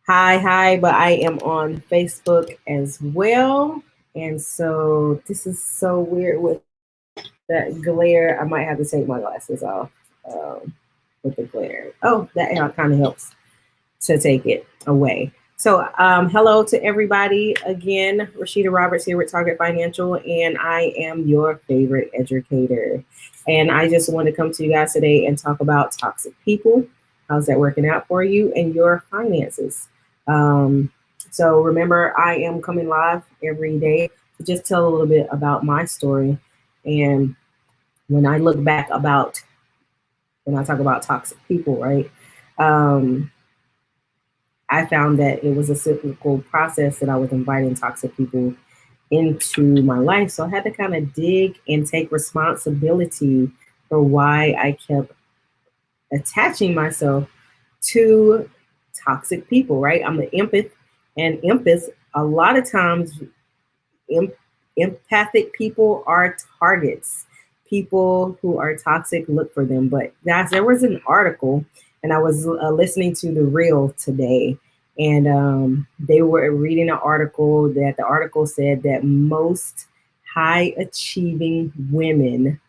Hi, but I am on Facebook as well. And so this is so weird with that glare. I might have to take my glasses off with the glare. Oh, that kind of helps to take it away. So, hello to everybody again. Rashida Roberts here with Target Financial, and I am your favorite educator. And I just want to come to you guys today and talk about toxic people. How's that working out for you and your finances? Um, so, remember, I am coming live every day to just tell a little bit about my story. And when I look back about when I talk about toxic people, right? Um, I found that it was a cyclical process that I was inviting toxic people into my life. So I had to kind of dig and take responsibility for why I kept attaching myself to toxic people, right? I'm an empath, and empaths, a lot of times, em- empathic people are targets. People who are toxic look for them. But guys, there was an article, and I was listening to the Real today, and they were reading an article that the article said that most high achieving women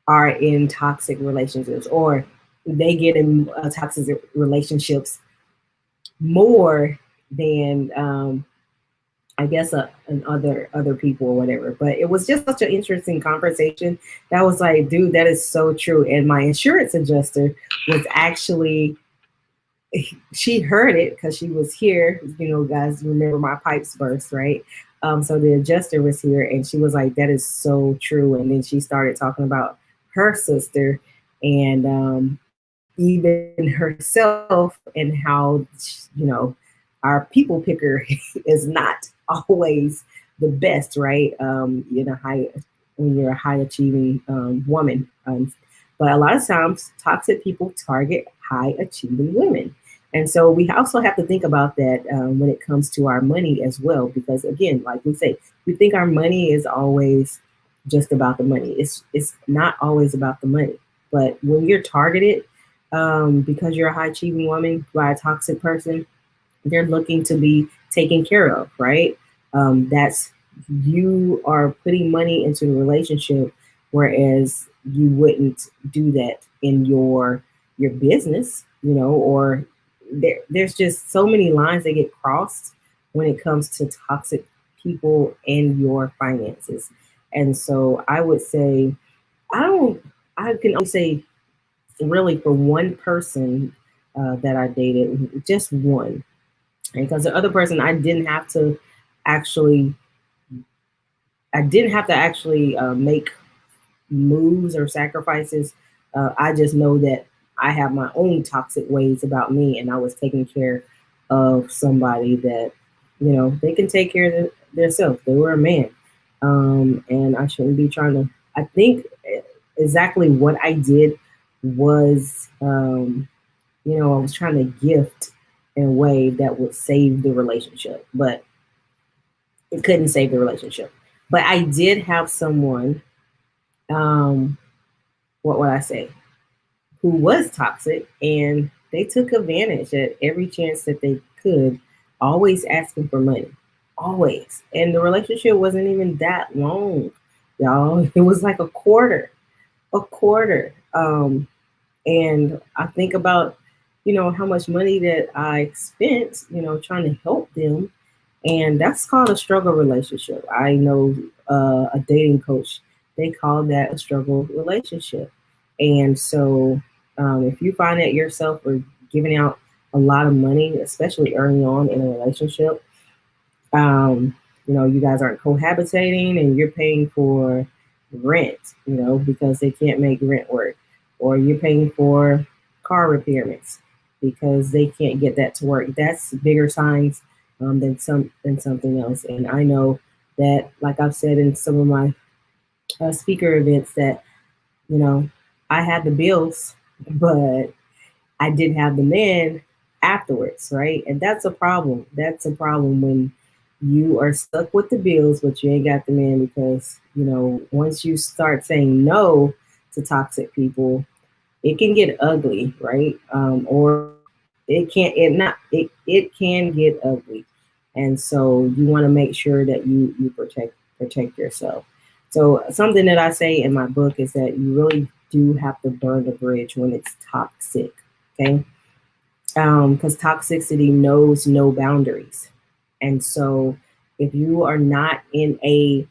are in toxic relationships, or they get in toxic relationships more than I guess and other people or whatever. But it was just such an interesting conversation. That was like, dude, that is so true. And my insurance adjuster was actually, she heard it because she was here. You know, guys, remember my pipes burst, right? So the adjuster was here, and she was like, that is so true. And then she started talking about her sister and even herself and how, our people picker is not always the best, right? When you're a high achieving woman. But a lot of times, toxic people target high achieving women. And so we also have to think about that when it comes to our money as well, because again, like we say, we think our money is always just about the money. It's not always about the money. But when you're targeted because you're a high achieving woman by a toxic person, they're looking to be taken care of, right? That's you are putting money into the relationship, whereas you wouldn't do that in your business, or there's just so many lines that get crossed when it comes to toxic people and your finances. And so I would say, I don't, I can only say really for one person that I dated, just one, because the other person actually I didn't have to actually make moves or sacrifices. I just know that I have my own toxic ways about me, and I was taking care of somebody that they can take care of themselves. They were a man, and I shouldn't be trying to. I think exactly what I did was, I was trying to gift in a way that would save the relationship, but it couldn't save the relationship. But I did have someone, um, what would I say, who was toxic, and they took advantage at every chance that they could, always asking for money, always. And the relationship wasn't even that long, y'all. It was like a quarter. And I think about, how much money that I spent, trying to help them, and that's called a struggle relationship. I know a dating coach, they call that a struggle relationship. And so if you find that yourself are giving out a lot of money, especially early on in a relationship, you guys aren't cohabitating and you're paying for rent, because they can't make rent work, or you're paying for car repairments because they can't get that to work. That's bigger signs than something else. And I know that, like I've said in some of my speaker events, that you know I had the bills, but I didn't have the man afterwards, right? And that's a problem. That's a problem when you are stuck with the bills, but you ain't got the man, because, once you start saying no to toxic people, it can get ugly, right? Or it can get ugly. And so you want to make sure that you protect yourself. So something that I say in my book is that you really do have to burn the bridge when it's toxic. Okay. Because toxicity knows no boundaries. And so if you are not in a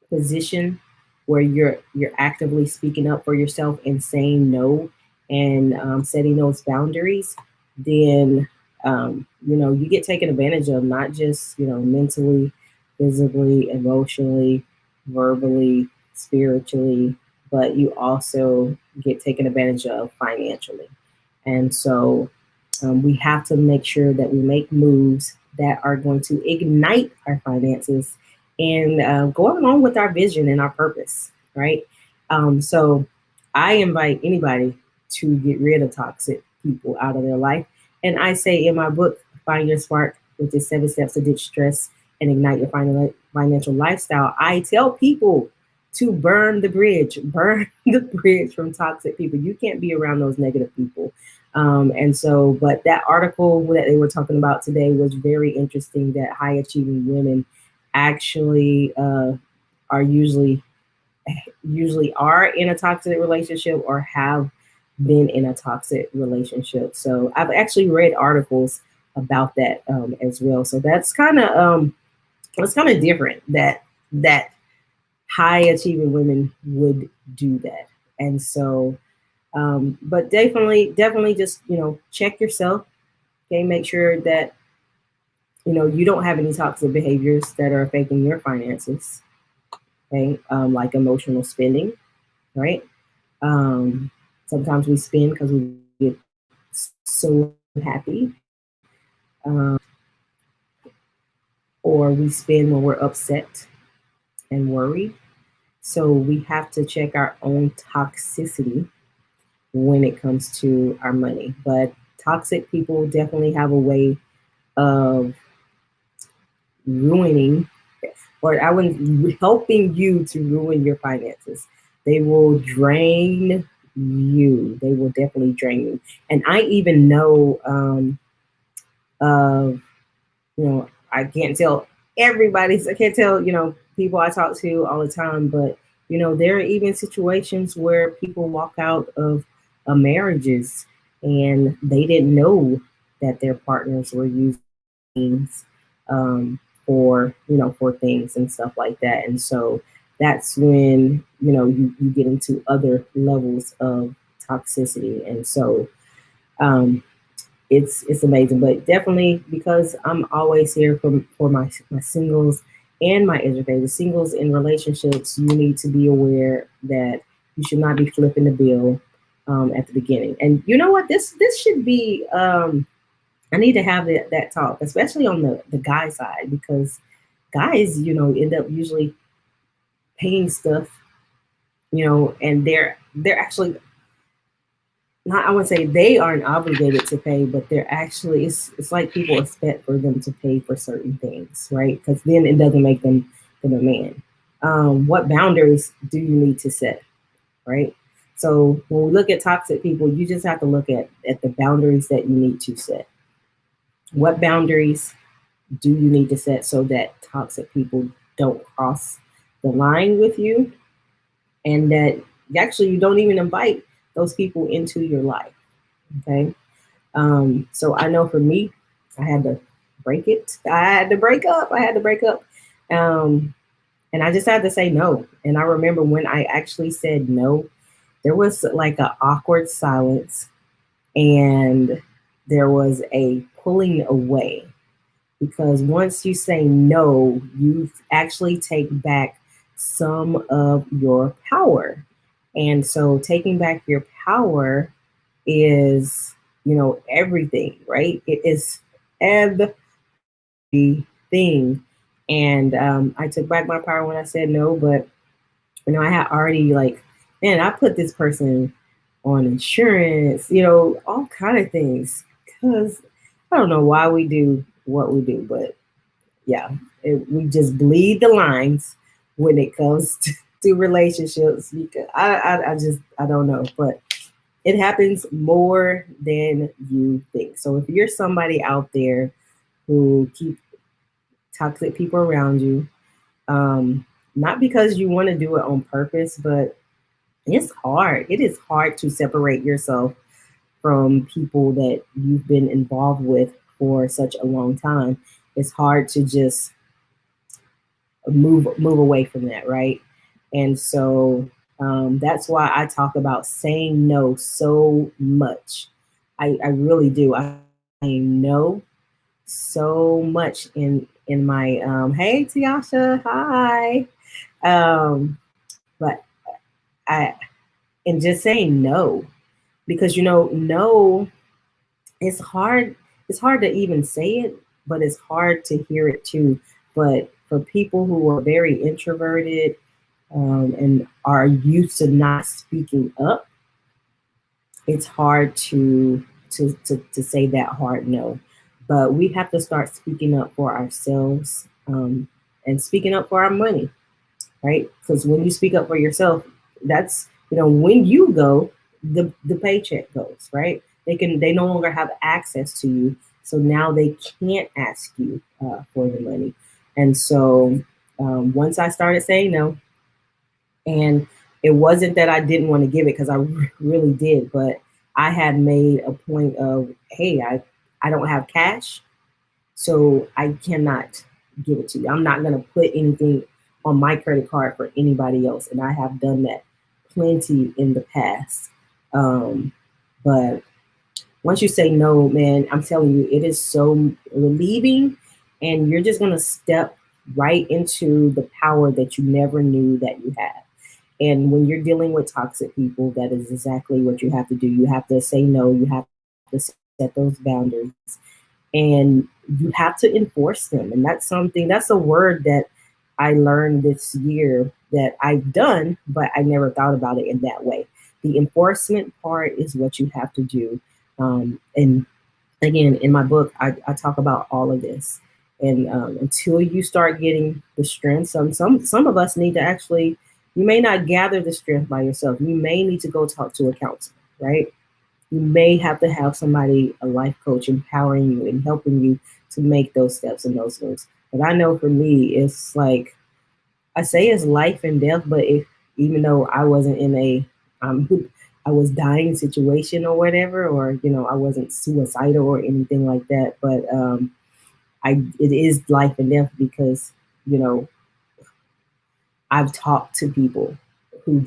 position where you're actively speaking up for yourself and saying no and setting those boundaries, then you get taken advantage of, not just mentally, physically, emotionally, verbally, spiritually, but you also get taken advantage of financially. And so we have to make sure that we make moves that are going to ignite our finances and go along with our vision and our purpose, right? So I invite anybody to get rid of toxic people out of their life. And I say in my book, Find Your Spark, which is 7 Steps to Ditch Stress and Ignite Your Financial Lifestyle, I tell people to burn the bridge from toxic people. You can't be around those negative people. And so, but that article that they were talking about today was very interesting, that high achieving women actually are usually are in a toxic relationship or have been in a toxic relationship. So I've actually read articles about that as well. So that's kind of it's kind of different that high achieving women would do that. And so but definitely just check yourself. Okay, make sure that you don't have any toxic behaviors that are affecting your finances. Okay, like emotional spending, right? Sometimes we spend because we get so happy, or we spend when we're upset and worried. So we have to check our own toxicity when it comes to our money. But toxic people definitely have a way of ruining, or I wouldn't, helping you to ruin your finances. They will drain you. They will definitely drain you. And I even know of, I can't tell I can't tell, people I talk to all the time, but, there are even situations where people walk out of marriages and they didn't know that their partners were using things for things and stuff like that. And so that's when you get into other levels of toxicity. And so um, it's amazing. But definitely, because I'm always here for my singles and my educated singles in relationships, you need to be aware that you should not be flipping the bill at the beginning. And you know what? This should be. I need to have that talk, especially on the guy side, because guys, end up usually paying stuff, and they're actually not, I wouldn't say they aren't obligated to pay, but they're actually, it's like people expect for them to pay for certain things, right? Because then it doesn't make them a man. What boundaries do you need to set, right? So when we look at toxic people, you just have to look at the boundaries that you need to set. What boundaries do you need to set so that toxic people don't cross the line with you, and that actually you don't even invite those people into your life? Okay. So I know for me, I had to break it. I had to break up. And I just had to say no. And I remember when I actually said no, there was like an awkward silence, and there was a pulling away, because once you say no, you actually take back some of your power. And so taking back your power is, everything, right? It is everything. And I took back my power when I said no, but, I had already, like, man, I put this person on insurance, all kind of things, because I don't know why we do what we do, but yeah, we just bleed the lines when it comes to relationships, because I don't know, but It happens more than you think. So if you're somebody out there who keep toxic people around you, not because you want to do it on purpose, but it's hard. It is hard to separate yourself from people that you've been involved with for such a long time. It's hard to just move away from that, right? And so that's why I talk about saying no so much. I really do. I know so much in my hey Tiasha, hi. Um, but I and just saying no, because no, it's hard. It's hard to even say it, but it's hard to hear it too. But for people who are very introverted and are used to not speaking up, it's hard to say that hard no. But we have to start speaking up for ourselves and speaking up for our money, right? Because when you speak up for yourself, that's when you go, the paycheck goes, right? They no longer have access to you, so now they can't ask you for the money. And so once I started saying no, and it wasn't that I didn't want to give it because I really did, but I had made a point of, hey, I don't have cash, so I cannot give it to you. I'm not going to put anything on my credit card for anybody else. And I have done that plenty in the past. But once you say no, man, I'm telling you, it is so relieving. And you're just going to step right into the power that you never knew that you had. And when you're dealing with toxic people, that is exactly what you have to do. You have to say no. You have to set those boundaries, and you have to enforce them. And that's a word that I learned this year that I've done, but I never thought about it in that way. The enforcement part is what you have to do. And again, in my book, I talk about all of this. And until you start getting the strength, some of us need to actually, you may not gather the strength by yourself. You may need to go talk to a counselor, right? You may have to have somebody, a life coach, empowering you and helping you to make those steps and those moves. But I know for me, it's like I say it's life and death, but even though I wasn't in a um, I was dying situation or whatever, or I wasn't suicidal or anything like that, but it is life and death because you know I've talked to people who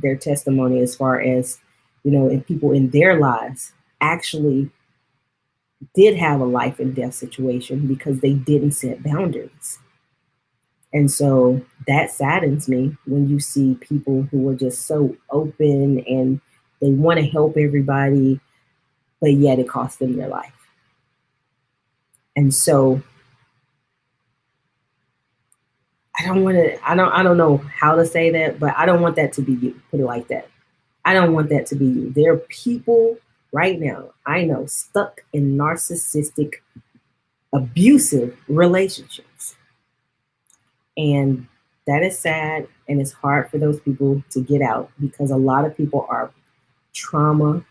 their testimony as far as and people in their lives actually did have a life and death situation because they didn't set boundaries. And so that saddens me when you see people who are just so open and they want to help everybody, but yet it costs them their life. And so I don't know how to say that, but I don't want that to be you. Put it like that. I don't want that to be you. There are people right now, I know, stuck in narcissistic, abusive relationships. And that is sad, and it's hard for those people to get out because a lot of people are trauma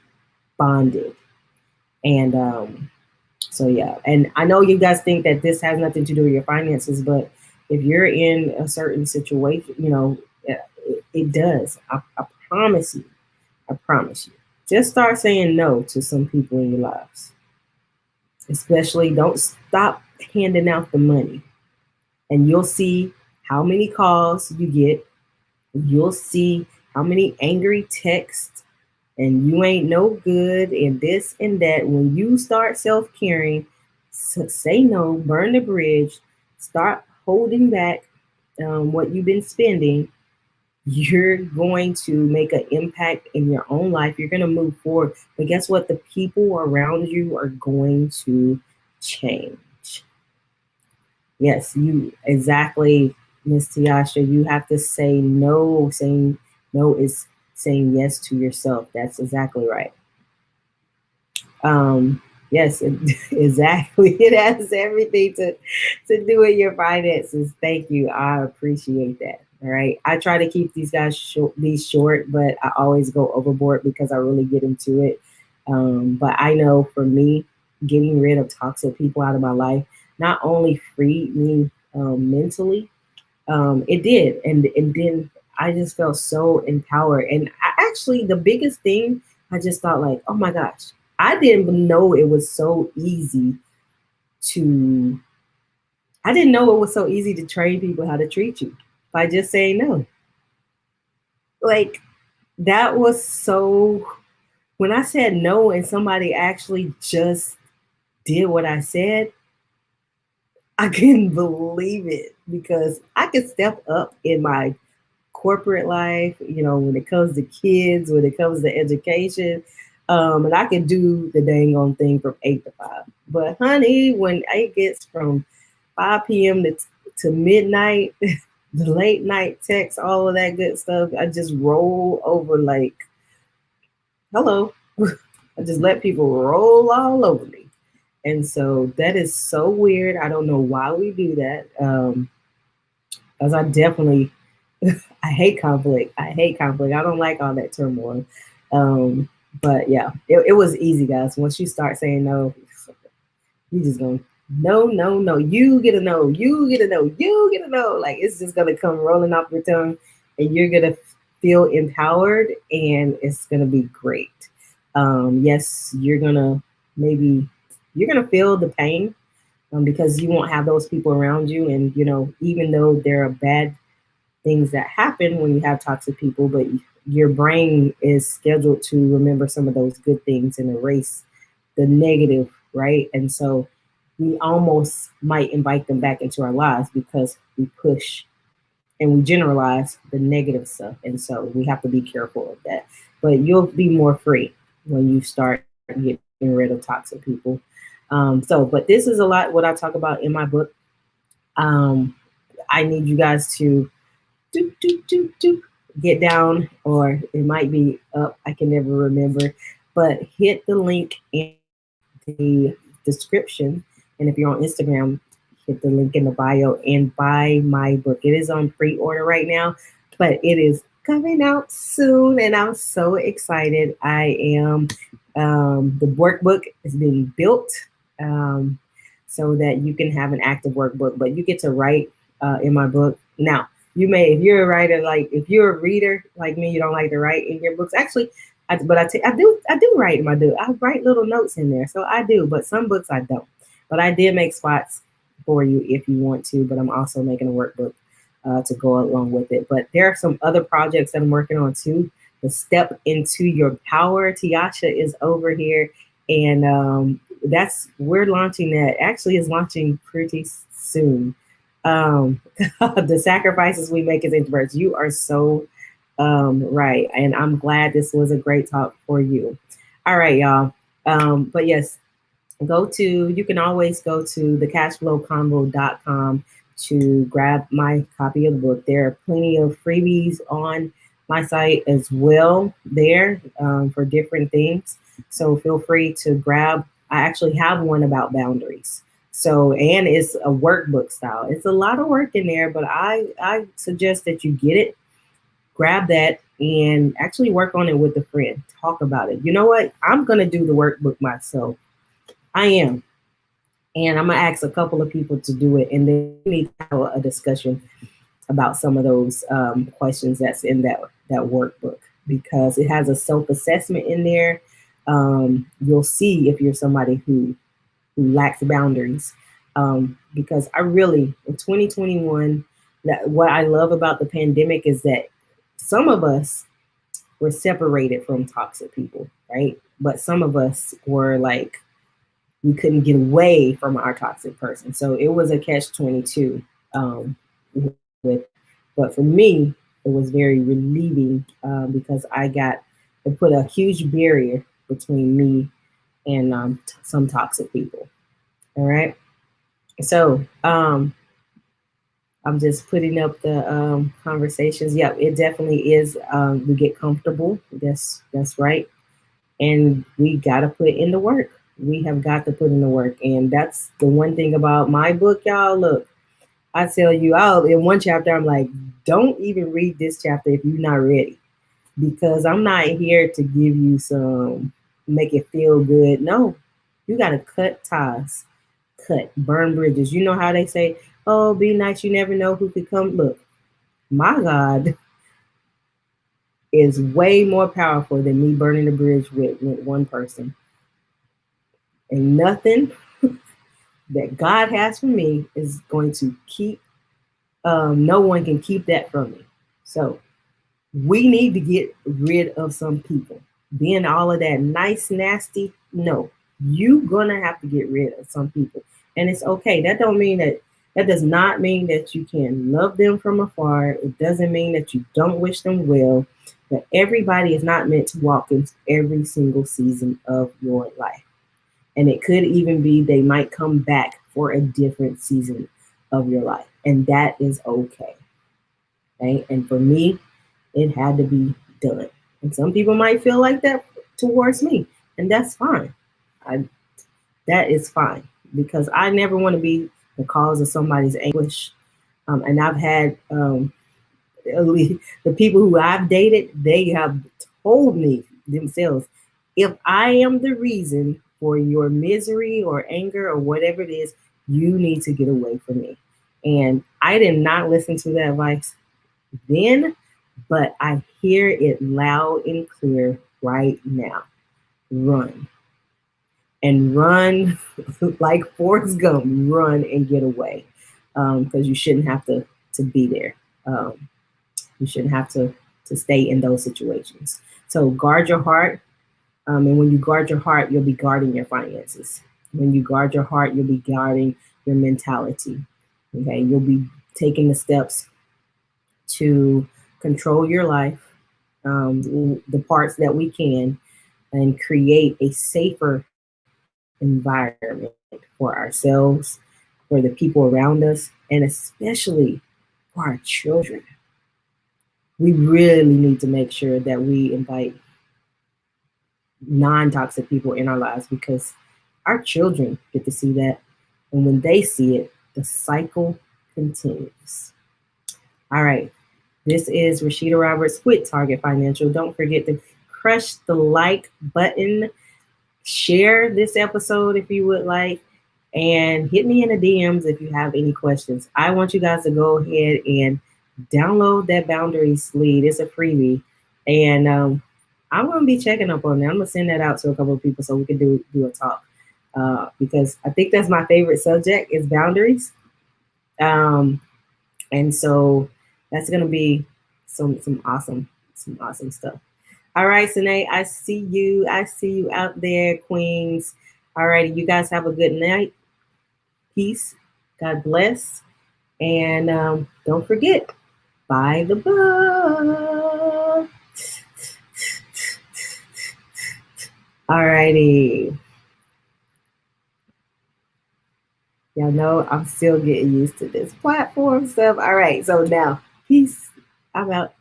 bonded. And so, yeah. And I know you guys think that this has nothing to do with your finances, but if you're in a certain situation, it does. I promise you. I promise you. Just start saying no to some people in your lives. Especially don't stop handing out the money. And you'll see how many calls you get. You'll see how many angry texts and you ain't no good and this and that. When you start self-caring, say no, burn the bridge, start holding back what you've been spending, you're going to make an impact in your own life. You're going to move forward. But guess what? The people around you are going to change. Yes, you exactly, Miss Tiasha. You have to say no. Saying no is saying yes to yourself. That's exactly right. Yes, exactly. It has everything to do with your finances. Thank you. I appreciate that. All right. I try to keep these short, but I always go overboard because I really get into it. But I know for me, getting rid of toxic people out of my life not only freed me mentally, it did, and then I just felt so empowered. And I actually, the biggest thing, I just thought like, oh my gosh, I didn't know it was so easy to. I didn't know it was so easy to train people how to treat you by just saying no. Like that was so. When I said no and somebody actually just did what I said, I couldn't believe it because I could step up in my corporate life, when it comes to kids, when it comes to education. And I can do the dang on thing from 8 to 5. But honey, when it gets from 5 p.m. to midnight, the late night text, all of that good stuff, I just roll over like, hello. I just let people roll all over me. And so that is so weird. I don't know why we do that. Because I definitely I hate conflict. I hate conflict. I don't like all that turmoil. But yeah, it was easy, guys. Once you start saying no, you just going no, no, no. You get a no. You get a no. You get a no. Like it's just gonna come rolling off your tongue, and you're gonna feel empowered, and it's gonna be great. Yes, you're gonna feel the pain because you won't have those people around you, and even though there are bad things that happen when you have toxic people, but your brain is scheduled to remember some of those good things and erase the negative, right? And so we almost might invite them back into our lives because we push and we generalize the negative stuff. And so we have to be careful of that. But you'll be more free when you start getting rid of toxic people. But this is a lot what I talk about in my book. Um, I need you guys to do, do, do, do, get down, or it might be up. I can never remember. But hit the link in the description. And if you're on Instagram, hit the link in the bio and buy my book. It is on pre-order right now, but it is coming out soon, and I'm so excited. I am. The workbook is being built so that you can have an active workbook, but you get to write in my book. Now, if you're a writer, like if you're a reader like me, you don't like to write in your books. Actually, I do write in my book. I write little notes in there, so I do. But some books I don't. But I did make spots for you if you want to. But I'm also making a workbook to go along with it. But there are some other projects that I'm working on too. The Step Into Your Power. Tiasha is over here, and we're launching that. Actually, is launching pretty soon. The sacrifices we make as introverts. You are so right, and I'm glad this was a great talk for you. All right, y'all. But yes, you can always go to thecashflowconvo.com to grab my copy of the book. There are plenty of freebies on my site as well there for different things. So feel free to grab. I actually have one about boundaries. So, and it's a workbook style. It's a lot of work in there, but I suggest that you get it, grab that, and actually work on it with a friend. Talk about it. You know what? I'm going to do the workbook myself. I am. And I'm going to ask a couple of people to do it. And then we need to have a discussion about some of those questions that's in that workbook, because it has a self-assessment in there. You'll see if you're somebody who lacks boundaries. Because in 2021, what I love about the pandemic is that some of us were separated from toxic people, right? But some of us were like, we couldn't get away from our toxic person. So it was a catch-22 but for me, it was very relieving because I got to put a huge barrier between me and some toxic people. All right. So I'm just putting up the conversations. Yeah, it definitely is. We get comfortable. That's right. And we got to put in the work. We have got to put in the work. And that's the one thing about my book, y'all. Look, I tell you, in one chapter, I'm like, don't even read this chapter if you're not ready, because I'm not here to give you some make it feel good. No, you got to cut ties, burn bridges. You know how they say, oh, be nice, you never know who could come. Look, my God is way more powerful than me burning a bridge with one person. And nothing that God has for me is going to keep, no one can keep that from me. So we need to get rid of some people. Being all of that nice, nasty, no. You're gonna have to get rid of some people. And it's okay. That does not mean that you can love them from afar. It doesn't mean that you don't wish them well. But everybody is not meant to walk into every single season of your life. And it could even be they might come back for a different season of your life. And that is okay. Right? And for me, it had to be done. And some people might feel like that towards me, and that's fine. I, that is fine, because I never want to be the cause of somebody's anguish. And I've had the people who I've dated, they have told me themselves, if I am the reason for your misery or anger or whatever it is, you need to get away from me. And I did not listen to that advice then, but I hear it loud and clear right now. Run. And run like Forrest Gump. Run and get away, because you shouldn't have to be there. You shouldn't have to stay in those situations. So guard your heart. And when you guard your heart, you'll be guarding your finances. When you guard your heart, you'll be guarding your mentality. Okay, you'll be taking the steps to control your life, the parts that we can, and create a safer environment for ourselves, for the people around us, and especially for our children. We really need to make sure that we invite non-toxic people in our lives, because our children get to see that. And when they see it, the cycle continues. All right. This is Rashida Roberts with Target Financial. Don't forget to crush the like button. Share this episode if you would like. And hit me in the DMs if you have any questions. I want you guys to go ahead and download that Boundaries lead. It's a freebie. And I'm going to be checking up on that. I'm going to send that out to a couple of people so we can do a talk. Because I think that's my favorite subject is boundaries. And so that's going to be some awesome stuff. All right, Sine, I see you out there, Queens. All righty, you guys have a good night. Peace. God bless. And don't forget, buy the book. All righty. Y'all know I'm still getting used to this platform stuff. All right, so now, peace. I'm out.